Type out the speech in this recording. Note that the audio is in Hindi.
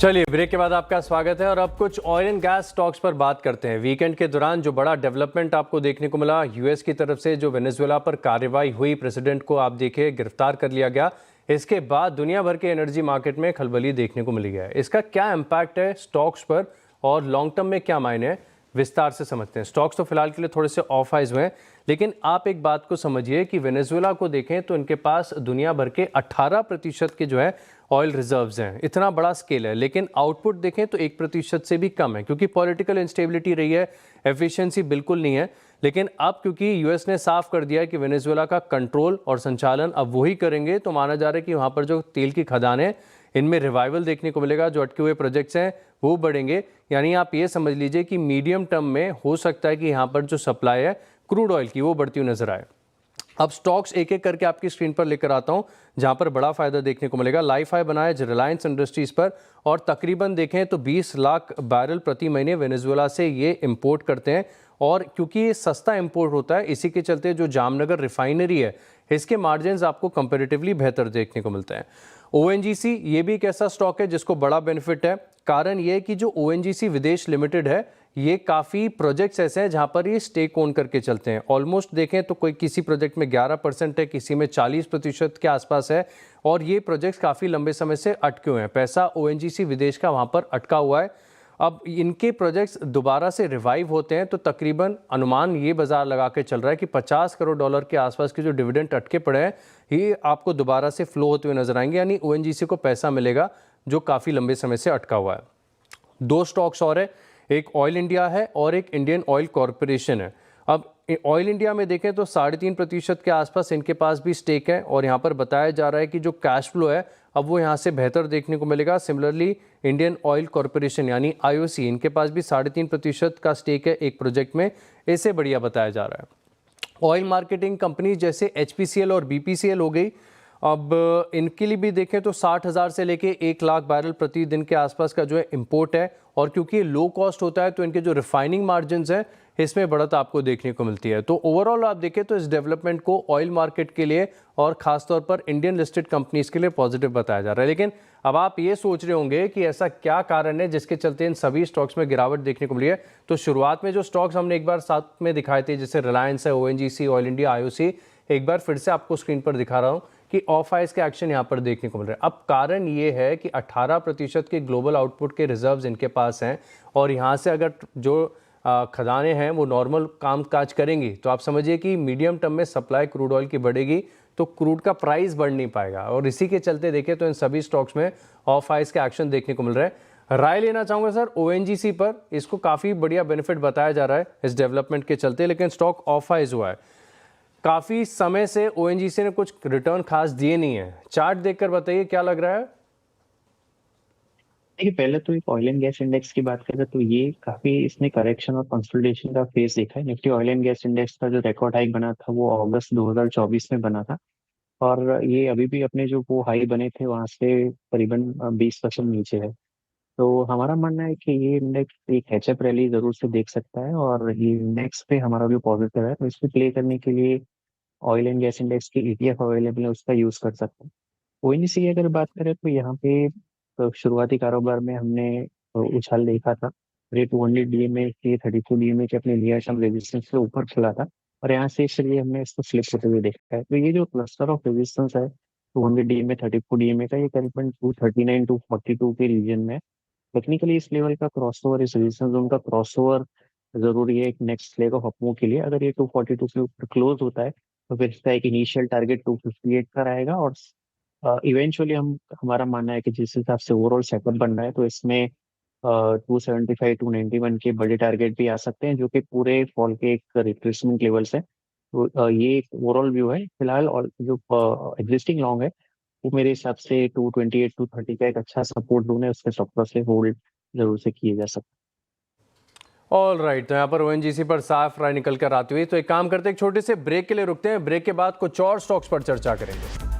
चलिए ब्रेक के बाद आपका स्वागत है और अब कुछ ऑयल एंड गैस स्टॉक्स पर बात करते हैं। वीकेंड के दौरान जो बड़ा डेवलपमेंट आपको देखने को मिला, यूएस की तरफ से जो वेनेजुएला पर कार्रवाई हुई, प्रेसिडेंट को आप देखिए गिरफ्तार कर लिया गया। इसके बाद दुनिया भर के एनर्जी मार्केट में खलबली देखने को मिली है। इसका क्या इम्पैक्ट है स्टॉक्स पर और लॉन्ग टर्म में क्या मायने हैं, विस्तार से समझते हैं। स्टॉक्स तो फिलहाल के लिए थोड़े से ऑफ हाइज हुए हैं, लेकिन आप एक बात को समझिए कि वेनेजुएला को देखें तो इनके पास दुनिया भर के 18% के जो है ऑयल रिजर्व्स हैं। इतना बड़ा स्केल है, लेकिन आउटपुट देखें तो 1% से भी कम है, क्योंकि पॉलिटिकल इंस्टेबिलिटी रही है, एफिशिएंसी बिल्कुल नहीं है। लेकिन अब क्योंकि यूएस ने साफ कर दिया है कि वेनेजुएला का कंट्रोल और संचालन अब वही करेंगे, तो माना जा रहा है कि वहाँ पर जो तेल की खदानें हैं इनमें रिवाइवल देखने को मिलेगा, जो अटके हुए प्रोजेक्ट्स हैं वो बढ़ेंगे। यानी आप ये समझ लीजिए कि मीडियम टर्म में हो सकता है कि यहाँ पर जो सप्लाई है क्रूड ऑयल की वो बढ़ती हुई नजर आए। अब स्टॉक्स एक एक करके आपकी स्क्रीन पर लेकर आता हूं, जहां पर बड़ा फायदा देखने को मिलेगा। लाइफ हाई बनाया रिलायंस इंडस्ट्रीज पर, और तकरीबन देखें तो 20 लाख बैरल प्रति महीने वेनेजुएला से ये इंपोर्ट करते हैं। और क्योंकि ये सस्ता इंपोर्ट होता है, इसी के चलते जो जामनगर रिफाइनरी है इसके मार्जिन आपको कंपेरेटिवली बेहतर देखने को मिलते हैं। ओएनजीसी ये भी एक ऐसा स्टॉक है जिसको बड़ा बेनिफिट है। कारण ये कि जो ओएनजीसी विदेश लिमिटेड है, ये काफ़ी प्रोजेक्ट्स ऐसे हैं जहां पर ये स्टेक ओन करके चलते हैं। ऑलमोस्ट देखें तो कोई किसी प्रोजेक्ट में 11% है, किसी में 40% के आसपास है, और ये प्रोजेक्ट्स काफ़ी लंबे समय से अटके हुए हैं। पैसा ओएनजीसी विदेश का वहां पर अटका हुआ है। अब इनके प्रोजेक्ट्स दोबारा से रिवाइव होते हैं तो तकरीबन अनुमान ये बाजार लगा के चल रहा है कि $50 करोड़ के आसपास के जो डिविडेंड अटके पड़े हैं ये आपको दोबारा से फ्लो होते हुए नजर आएंगे। यानी ओएनजीसी को पैसा मिलेगा जो काफ़ी लंबे समय से अटका हुआ है। दो स्टॉक्स और है, एक ऑयल इंडिया है और एक इंडियन ऑयल कॉरपोरेशन है। अब ऑयल इंडिया में देखें तो 3.5% के आसपास इनके पास भी स्टेक है, और यहाँ पर बताया जा रहा है कि जो कैश फ्लो है अब वो यहाँ से बेहतर देखने को मिलेगा। सिमिलरली इंडियन ऑयल कॉरपोरेशन यानी आईओसी, इनके पास भी 3.5% का स्टेक है एक प्रोजेक्ट में, इससे बढ़िया बताया जा रहा है। ऑयल मार्केटिंग कंपनी जैसे एचपीसीएल और बीपीसीएल हो गई, अब इनके लिए भी देखें तो 60,000 से लेके 1 लाख बैरल प्रतिदिन के आसपास का जो है इंपोर्ट है, और क्योंकि ये लो कॉस्ट होता है तो इनके जो रिफाइनिंग मार्जिन्स हैं इसमें बढ़त आपको देखने को मिलती है। तो ओवरऑल आप देखें तो इस डेवलपमेंट को ऑयल मार्केट के लिए और खासतौर पर इंडियन लिस्टेड कंपनीज के लिए पॉजिटिव बताया जा रहा है। लेकिन अब आप ये सोच रहे होंगे कि ऐसा क्या कारण है जिसके चलते इन सभी स्टॉक्स में गिरावट देखने को मिली है। तो शुरुआत में जो स्टॉक्स हमने एक बार साथ में दिखाए थे, जैसे रिलायंस है, ओएनजीसी, ऑयल इंडिया, आईओसी, एक बार फिर से आपको स्क्रीन पर दिखा रहा हूं कि ऑफ हाइज के एक्शन यहां पर देखने को मिल रहे हैं। अब कारण ये है कि 18% के ग्लोबल आउटपुट के रिजर्व्स इनके पास हैं, और यहां से अगर जो खदानें हैं वो नॉर्मल काम काज करेंगी तो आप समझिए कि मीडियम टर्म में सप्लाई क्रूड ऑयल की बढ़ेगी तो क्रूड का प्राइस बढ़ नहीं पाएगा, और इसी के चलते देखें तो इन सभी स्टॉक्स में ऑफ हाइज के एक्शन देखने को मिल रहे हैं। राय लेना चाहूंगा सर ओएनजीसी पर, इसको काफ़ी बढ़िया बेनिफिट बताया जा रहा है इस डेवलपमेंट के चलते, लेकिन स्टॉक ऑफ हाइज हुआ है। काफी समय से ओएनजीसी ने कुछ रिटर्न खास दिए नहीं है। चार्ट देखकर बताइए क्या लग रहा है। देखिए, पहले तो एक ऑयल एंड गैस इंडेक्स की बात करें तो ये काफी इसने करेक्शन और कंसोलिडेशन का फेज देखा है। Nifty oil and gas index का जो रिकॉर्ड हाई बना था वो अगस्त 2024 में बना था, और ये अभी भी अपने जो वो हाई बने थे वहां से करीबन 20% नीचे है। तो हमारा मानना है कि ये इंडेक्स एक कैचअप रैली जरूर से देख सकता है, और ये इंडेक्स पे हमारा जो पॉजिटिव है तो इसको प्ले करने के लिए ऑयल एंड गैस इंडेक्स की ईटीएफ अवेलेबल है, उसका यूज कर सकते हैं। ओएनजीसी की अगर बात करें तो यहाँ पे शुरुआती कारोबार में हमने उछाल देखा था। ये 200 डीएमए के 32 डीएमए के अपने लिया टर्म रेजिस्टेंस से ऊपर खुला था, और यहाँ से इसलिए हमने इसको फ्लिप होते हुए देखा है। तो ये जो क्लस्टर ऑफ रेजिस्टेंस है 200 डीएमए 34 डीएमए का, ये करीबन 239 242 के रीजन में है। टेक्निकली इस लेवल का क्रॉसओवर, इस रेजिस्टेंस जोन का क्रॉसओवर जरूरी है एक नेक्स्ट लेग ऑफ अपमूव के लिए। अगर ये 242 के ऊपर क्लोज होता है तो फिर इसका एक इनिशियल टारगेट 258 का रहेगा, और इवेंचुअली हम हमारा मानना है कि जिस हिसाब से ओवरऑल सेटअप बन रहा है तो इसमें 275 291 के बड़े टारगेट भी आ सकते हैं, जो कि पूरे फॉल के एक रिट्रेसमेंट लेवल्स है। तो ये एक ओवरऑल व्यू है फिलहाल। और जो एग्जिस्टिंग लॉन्ग है वो मेरे हिसाब से 228 230 का एक अच्छा सपोर्ट जोन है, उसके सपोर्ट से होल्ड जरूर से किए जा सकते हैं। ऑल राइट, तो यहाँ पर ओएनजीसी पर साफ राय निकल कर आती हुई, तो एक काम करते हैं, एक छोटे से ब्रेक के लिए रुकते हैं। ब्रेक के बाद कुछ और स्टॉक्स पर चर्चा करेंगे।